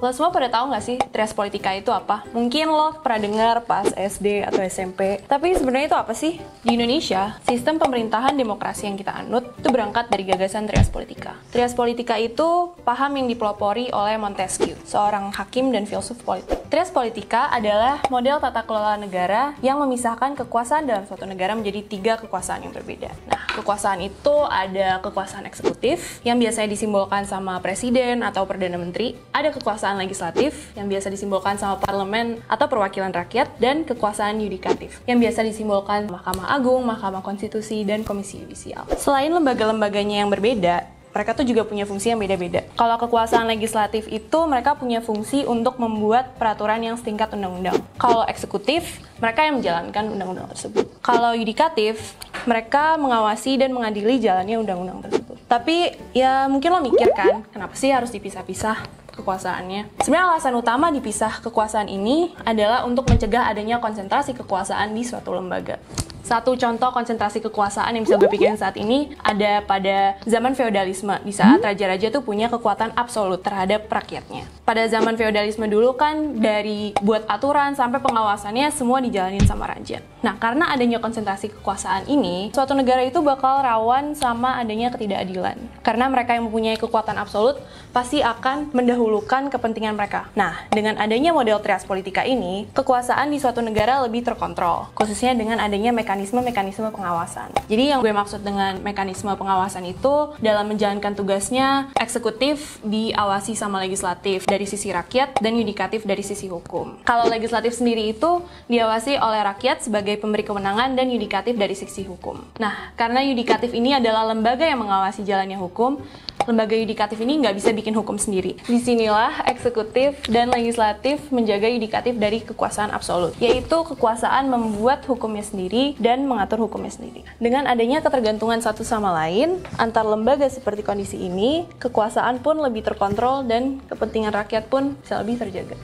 Lo semua pada tahu nggak sih trias politika itu apa? Mungkin lo pernah dengar pas SD atau SMP. Tapi sebenarnya itu apa sih? Di Indonesia, sistem pemerintahan demokrasi yang kita anut itu berangkat dari gagasan trias politika. Trias politika itu paham yang dipelopori oleh Montesquieu, seorang hakim dan filsuf politik. Trias politika adalah model tata kelola negara yang memisahkan kekuasaan dalam suatu negara menjadi 3 kekuasaan yang berbeda. Nah, kekuasaan itu ada kekuasaan eksekutif yang biasanya disimbolkan sama presiden atau perdana menteri, ada kekuasaan legislatif yang biasa disimbolkan sama parlemen atau perwakilan rakyat, dan kekuasaan yudikatif yang biasa disimbolkan Mahkamah Agung, Mahkamah Konstitusi, dan Komisi Yudisial. Selain lembaga-lembaganya yang berbeda, mereka tuh juga punya fungsi yang beda-beda. Kalau kekuasaan legislatif itu mereka punya fungsi untuk membuat peraturan yang setingkat undang-undang. Kalau eksekutif, mereka yang menjalankan undang-undang tersebut. Kalau yudikatif, mereka mengawasi dan mengadili jalannya undang-undang tersebut. Tapi ya mungkin lo mikir kan, kenapa sih harus dipisah-pisah kekuasaannya? Sebenarnya alasan utama dipisah kekuasaan ini adalah untuk mencegah adanya konsentrasi kekuasaan di suatu lembaga. Satu contoh konsentrasi kekuasaan yang bisa gue pikirin saat ini ada pada zaman feodalisme, di saat raja-raja tuh punya kekuatan absolut terhadap rakyatnya. Pada zaman feodalisme dulu kan dari buat aturan sampai pengawasannya semua dijalanin sama raja. Nah, karena adanya konsentrasi kekuasaan ini, suatu negara itu bakal rawan sama adanya ketidakadilan. Karena mereka yang mempunyai kekuatan absolut pasti akan mendahulukan kepentingan mereka. Nah, dengan adanya model trias politika ini, kekuasaan di suatu negara lebih terkontrol, khususnya dengan adanya mekanisme pengawasan. Jadi yang gue maksud dengan mekanisme pengawasan itu dalam menjalankan tugasnya, eksekutif diawasi sama legislatif dari sisi rakyat dan yudikatif dari sisi hukum. Kalau legislatif sendiri itu diawasi oleh rakyat sebagai pemberi kewenangan dan yudikatif dari sisi hukum. Nah, karena yudikatif ini adalah lembaga yang mengawasi jalannya hukum, lembaga yudikatif ini nggak bisa bikin hukum sendiri. Disinilah eksekutif dan legislatif menjaga yudikatif dari kekuasaan absolut, yaitu kekuasaan membuat hukumnya sendiri dan mengatur hukumnya sendiri. Dengan adanya ketergantungan satu sama lain antar lembaga seperti kondisi ini, kekuasaan pun lebih terkontrol dan kepentingan rakyat pun bisa lebih terjaga.